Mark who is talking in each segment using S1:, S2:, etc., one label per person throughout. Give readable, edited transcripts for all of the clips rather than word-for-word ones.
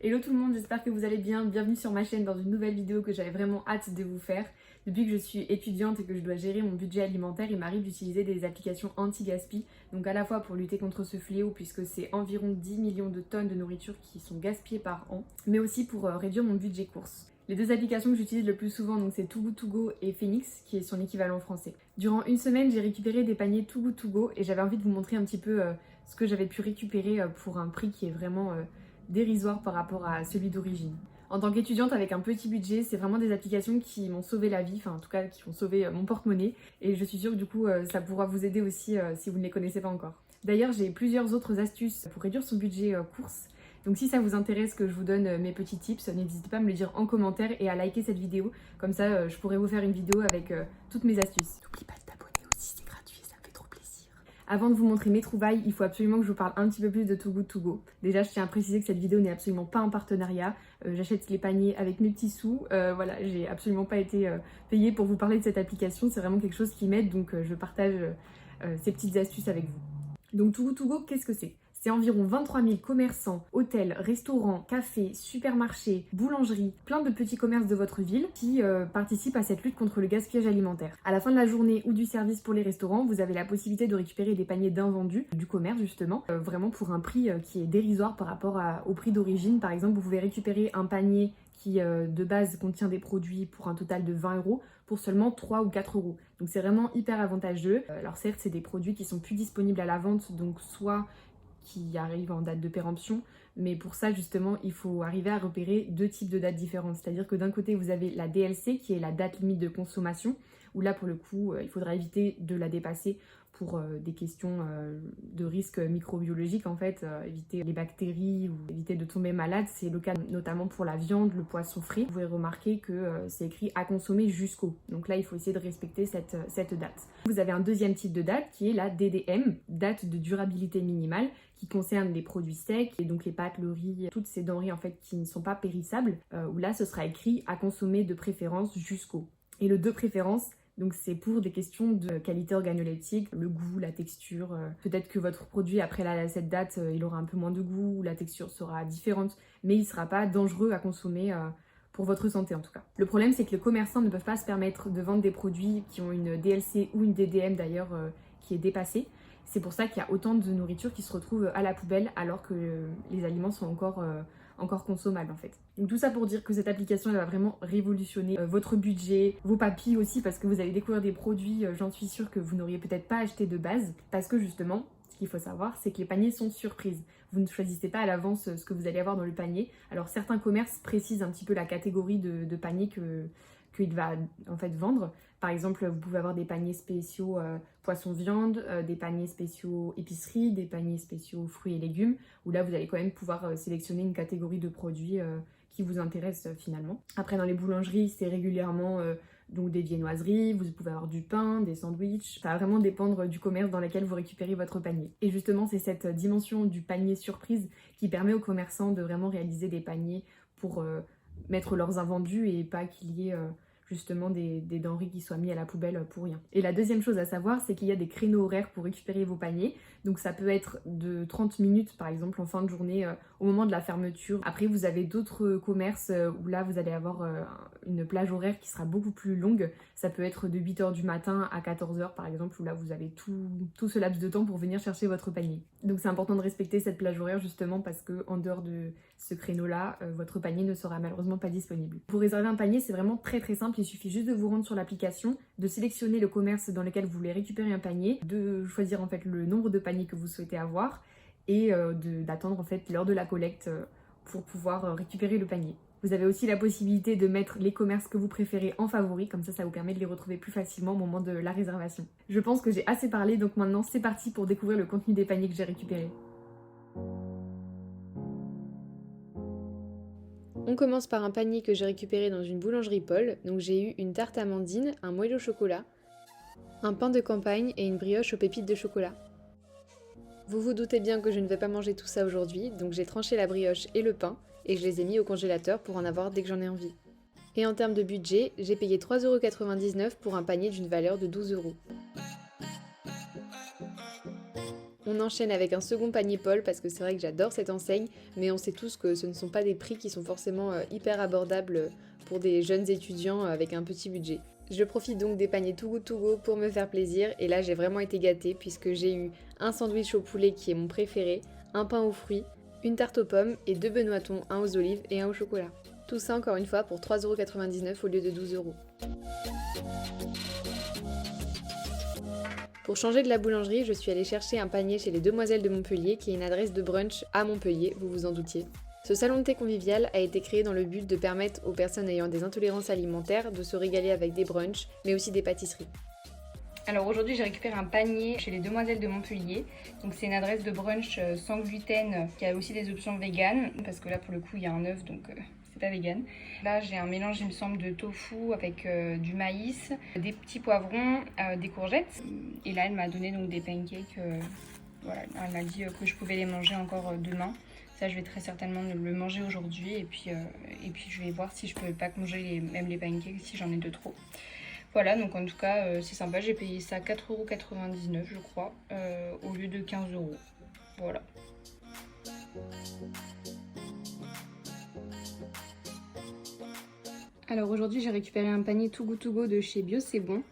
S1: Hello tout le monde, j'espère que vous allez bien. Bienvenue sur ma chaîne dans une nouvelle vidéo que j'avais vraiment hâte de vous faire. Depuis que je suis étudiante et que je dois gérer mon budget alimentaire, il m'arrive d'utiliser des applications anti-gaspi. Donc à la fois pour lutter contre ce fléau puisque c'est environ 10 millions de tonnes de nourriture qui sont gaspillées par an, mais aussi pour réduire mon budget course. Les deux applications que j'utilise le plus souvent, donc c'est Too Good To Go et Phoenix, qui est son équivalent français. Durant une semaine, j'ai récupéré des paniers Too Good To Go et j'avais envie de vous montrer un petit peu ce que j'avais pu récupérer pour un prix qui est vraiment dérisoire par rapport à celui d'origine. En tant qu'étudiante avec un petit budget, c'est vraiment des applications qui m'ont sauvé la vie, enfin en tout cas qui ont sauvé mon porte-monnaie, et je suis sûre que du coup ça pourra vous aider aussi si vous ne les connaissez pas encore. D'ailleurs, j'ai plusieurs autres astuces pour réduire son budget course. Donc si ça vous intéresse que je vous donne mes petits tips, n'hésitez pas à me le dire en commentaire et à liker cette vidéo, comme ça je pourrai vous faire une vidéo avec toutes mes astuces. N'oublie pas de t'abonner aussi, c'est gratuit, ça me fait trop plaisir. Avant de vous montrer mes trouvailles, il faut absolument que je vous parle un petit peu plus de Too Good To Go. Déjà, je tiens à préciser que cette vidéo n'est absolument pas un partenariat. J'achète les paniers avec mes petits sous. Voilà, j'ai absolument pas été payée pour vous parler de cette application. C'est vraiment quelque chose qui m'aide, donc je partage ces petites astuces avec vous. Donc Too Good To Go, qu'est-ce que c'est ? C'est environ 23 000 commerçants, hôtels, restaurants, cafés, supermarchés, boulangeries, plein de petits commerces de votre ville qui participent à cette lutte contre le gaspillage alimentaire. À la fin de la journée ou du service pour les restaurants, vous avez la possibilité de récupérer des paniers d'invendus du commerce justement, vraiment pour un prix qui est dérisoire par rapport au prix d'origine. Par exemple, vous pouvez récupérer un panier qui de base contient des produits pour un total de 20 € pour seulement 3 ou 4 €. Donc c'est vraiment hyper avantageux. Alors certes, c'est des produits qui sont plus disponibles à la vente, donc soit qui arrivent en date de péremption, mais pour ça justement il faut arriver à repérer deux types de dates différentes, c'est-à-dire que d'un côté vous avez la DLC qui est la date limite de consommation, où là pour le coup il faudra éviter de la dépasser pour des questions de risque microbiologique en fait, éviter les bactéries ou éviter de tomber malade. C'est le cas notamment pour la viande, le poisson frit. Vous pouvez remarquer que c'est écrit à consommer jusqu'au. Donc là il faut essayer de respecter cette date. Vous avez un deuxième type de date qui est la DDM, date de durabilité minimale, qui concerne les produits secs, et donc les pâtes, le riz, toutes ces denrées en fait qui ne sont pas périssables, où là ce sera écrit à consommer de préférence jusqu'au. Et le de préférence, donc c'est pour des questions de qualité organoleptique, le goût, la texture. Peut-être que votre produit après cette date, il aura un peu moins de goût, ou la texture sera différente, mais il ne sera pas dangereux à consommer pour votre santé en tout cas. Le problème c'est que les commerçants ne peuvent pas se permettre de vendre des produits qui ont une DLC ou une DDM d'ailleurs qui est dépassée. C'est pour ça qu'il y a autant de nourriture qui se retrouve à la poubelle alors que les aliments sont encore consommables en fait. Donc tout ça pour dire que cette application elle va vraiment révolutionner votre budget, vos papilles aussi, parce que vous allez découvrir des produits, j'en suis sûre, que vous n'auriez peut-être pas acheté de base, parce que justement, ce qu'il faut savoir, c'est que les paniers sont surprises. Vous ne choisissez pas à l'avance ce que vous allez avoir dans le panier. Alors certains commerces précisent un petit peu la catégorie de panier qu'il va en fait vendre. Par exemple, vous pouvez avoir des paniers spéciaux poisson-viande, des paniers spéciaux épicerie, des paniers spéciaux fruits et légumes, où là vous allez quand même pouvoir sélectionner une catégorie de produits qui vous intéresse finalement. Après, dans les boulangeries, c'est régulièrement donc des viennoiseries, vous pouvez avoir du pain, des sandwichs. Ça va vraiment dépendre du commerce dans lequel vous récupérez votre panier. Et justement, c'est cette dimension du panier surprise qui permet aux commerçants de vraiment réaliser des paniers pour mettre leurs invendus et pas qu'il y ait justement des denrées qui soient mises à la poubelle pour rien. Et la deuxième chose à savoir, c'est qu'il y a des créneaux horaires pour récupérer vos paniers. Donc ça peut être de 30 minutes par exemple en fin de journée au moment de la fermeture. Après vous avez d'autres commerces où là vous allez avoir une plage horaire qui sera beaucoup plus longue. Ça peut être de 8 h du matin à 14 h par exemple, où là vous avez tout ce laps de temps pour venir chercher votre panier. Donc c'est important de respecter cette plage horaire justement parce que en dehors de ce créneau-là, votre panier ne sera malheureusement pas disponible. Pour réserver un panier, c'est vraiment très très simple. Il suffit juste de vous rendre sur l'application, de sélectionner le commerce dans lequel vous voulez récupérer un panier, de choisir en fait le nombre de paniers que vous souhaitez avoir et d'attendre en fait l'heure de la collecte pour pouvoir récupérer le panier. Vous avez aussi la possibilité de mettre les commerces que vous préférez en favori, comme ça vous permet de les retrouver plus facilement au moment de la réservation. Je pense que j'ai assez parlé, donc maintenant c'est parti pour découvrir le contenu des paniers que j'ai récupérés. On commence par un panier que j'ai récupéré dans une boulangerie Paul. Donc j'ai eu une tarte amandine, un moelleux au chocolat, un pain de campagne et une brioche aux pépites de chocolat. Vous vous doutez bien que je ne vais pas manger tout ça aujourd'hui, donc j'ai tranché la brioche et le pain et je les ai mis au congélateur pour en avoir dès que j'en ai envie. Et en termes de budget, j'ai payé 3,99 € pour un panier d'une valeur de 12 €. On enchaîne avec un second panier Paul parce que c'est vrai que j'adore cette enseigne, mais on sait tous que ce ne sont pas des prix qui sont forcément hyper abordables pour des jeunes étudiants avec un petit budget. Je profite donc des paniers Too Good To Go pour me faire plaisir et là j'ai vraiment été gâtée puisque j'ai eu un sandwich au poulet qui est mon préféré, un pain aux fruits, une tarte aux pommes et 2 benoîtons, un aux olives et un au chocolat. Tout ça encore une fois pour 3,99€ au lieu de 12€. Pour changer de la boulangerie, je suis allée chercher un panier chez les Demoiselles de Montpellier qui est une adresse de brunch à Montpellier, vous vous en doutiez. Ce salon de thé convivial a été créé dans le but de permettre aux personnes ayant des intolérances alimentaires de se régaler avec des brunchs, mais aussi des pâtisseries. Alors aujourd'hui j'ai récupéré un panier chez les Demoiselles de Montpellier, donc c'est une adresse de brunch sans gluten qui a aussi des options véganes, parce que là pour le coup il y a un œuf donc c'est pas vegan. Là j'ai un mélange il me semble de tofu avec du maïs, des petits poivrons, des courgettes, et là elle m'a donné donc des pancakes, voilà, elle m'a dit que je pouvais les manger encore demain. Ça je vais très certainement le manger aujourd'hui et puis je vais voir si je peux pas manger même les pancakes si j'en ai de trop. Voilà, donc en tout cas, c'est sympa. J'ai payé ça 4,99€ je crois, au lieu de 15€. Voilà. Alors aujourd'hui, j'ai récupéré un panier Too Good To Go de chez Bio C'est Bon.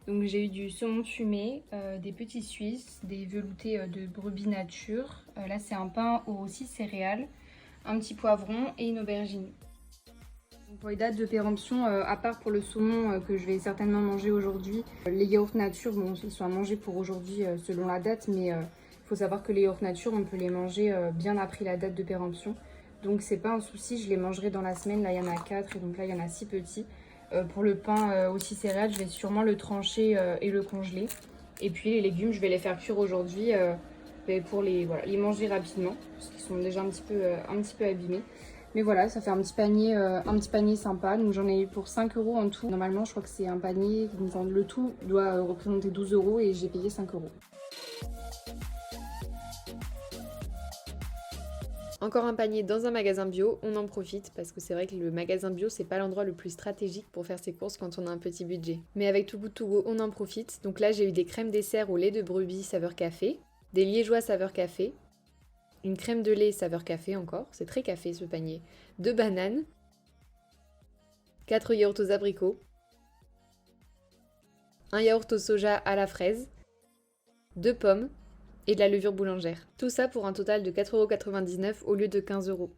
S1: Donc j'ai eu du saumon fumé, des petits suisses, des veloutés de brebis nature. Là, c'est un pain aux 6 céréales, un petit poivron et une aubergine. Pour les dates de péremption, à part pour le saumon que je vais certainement manger aujourd'hui, les yaourts nature, bon, ils sont à manger pour aujourd'hui selon la date, mais il faut savoir que les yaourts nature, on peut les manger bien après la date de péremption. Donc c'est pas un souci, je les mangerai dans la semaine, là il y en a 4 et donc là il y en a 6 petits. Pour le pain aux 6 céréales, je vais sûrement le trancher et le congeler. Et puis les légumes, je vais les faire cuire aujourd'hui pour les manger rapidement, parce qu'ils sont déjà un petit peu abîmés. Mais voilà, ça fait un petit panier sympa. Donc j'en ai eu pour 5€ en tout. Normalement, je crois que c'est un panier, le tout doit représenter 12€ et j'ai payé 5€. Encore un panier dans un magasin bio, on en profite parce que c'est vrai que le magasin bio c'est pas l'endroit le plus stratégique pour faire ses courses quand on a un petit budget. Mais avec Too Good To Go, on en profite. Donc là, j'ai eu des crèmes dessert au lait de brebis saveur café, des liégeois saveur café, une crème de lait saveur café encore, c'est très café ce panier, 2 bananes, 4 yaourts aux abricots, un yaourt au soja à la fraise, 2 pommes et de la levure boulangère. Tout ça pour un total de 4,99€ au lieu de 15€.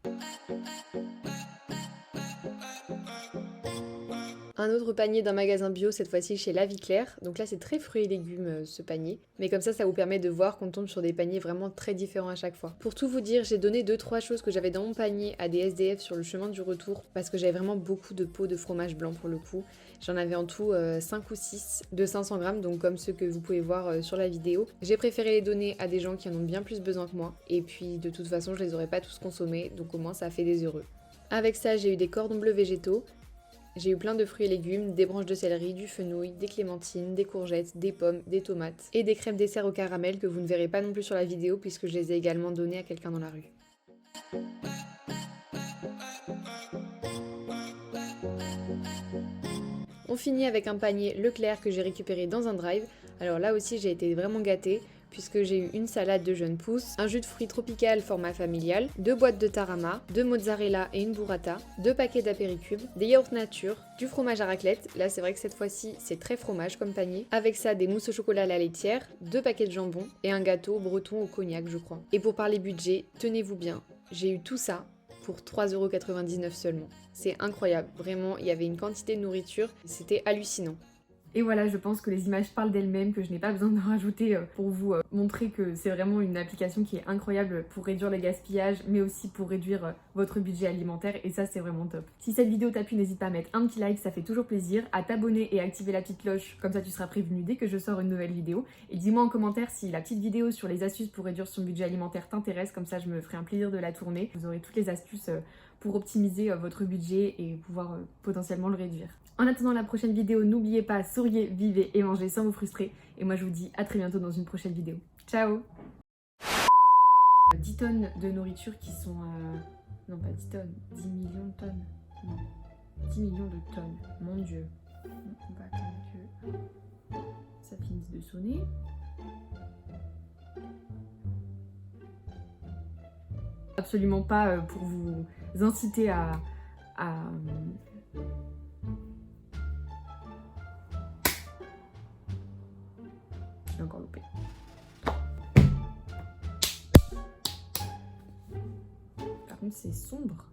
S1: Un autre panier d'un magasin bio, cette fois-ci chez La Vie Claire. Donc là, c'est très fruits et légumes ce panier. Mais comme ça vous permet de voir qu'on tombe sur des paniers vraiment très différents à chaque fois. Pour tout vous dire, j'ai donné 2-3 choses que j'avais dans mon panier à des SDF sur le chemin du retour parce que j'avais vraiment beaucoup de pots de fromage blanc pour le coup. J'en avais en tout 5 ou 6 de 500 grammes, donc comme ceux que vous pouvez voir sur la vidéo. J'ai préféré les donner à des gens qui en ont bien plus besoin que moi. Et puis de toute façon, je les aurais pas tous consommés, donc au moins ça fait des heureux. Avec ça, j'ai eu des cordons bleus végétaux. J'ai eu plein de fruits et légumes, des branches de céleri, du fenouil, des clémentines, des courgettes, des pommes, des tomates et des crèmes dessert au caramel que vous ne verrez pas non plus sur la vidéo puisque je les ai également données à quelqu'un dans la rue. On finit avec un panier Leclerc que j'ai récupéré dans un drive. Alors là aussi j'ai été vraiment gâtée puisque j'ai eu une salade de jeunes pousses, un jus de fruits tropical format familial, 2 boîtes de tarama, 2 mozzarella et une burrata, 2 paquets d'apéricubes, des yaourts nature, du fromage à raclette, là c'est vrai que cette fois-ci c'est très fromage comme panier, avec ça des mousses au chocolat à la laitière, 2 paquets de jambon et un gâteau breton au cognac je crois. Et pour parler budget, tenez-vous bien, j'ai eu tout ça pour 3,99€ seulement. C'est incroyable, vraiment, il y avait une quantité de nourriture, c'était hallucinant. Et voilà, je pense que les images parlent d'elles-mêmes, que je n'ai pas besoin de rajouter pour vous montrer que c'est vraiment une application qui est incroyable pour réduire le gaspillage, mais aussi pour réduire votre budget alimentaire, et ça c'est vraiment top. Si cette vidéo t'a plu, n'hésite pas à mettre un petit like, ça fait toujours plaisir, à t'abonner et à activer la petite cloche, comme ça tu seras prévenu dès que je sors une nouvelle vidéo. Et dis-moi en commentaire si la petite vidéo sur les astuces pour réduire son budget alimentaire t'intéresse, comme ça je me ferai un plaisir de la tourner. Vous aurez toutes les astuces pour optimiser votre budget et pouvoir potentiellement le réduire. En attendant la prochaine vidéo, n'oubliez pas, souriez, vivez et mangez sans vous frustrer. Et moi je vous dis à très bientôt dans une prochaine vidéo. Ciao! 10 tonnes de nourriture qui sont... Non pas 10 tonnes, 10 millions de tonnes. Non, 10 millions de tonnes. Mon Dieu. On va attendre que ça finisse de sonner. Absolument pas pour vous inciter à... J'ai encore loupé. Par contre, c'est sombre.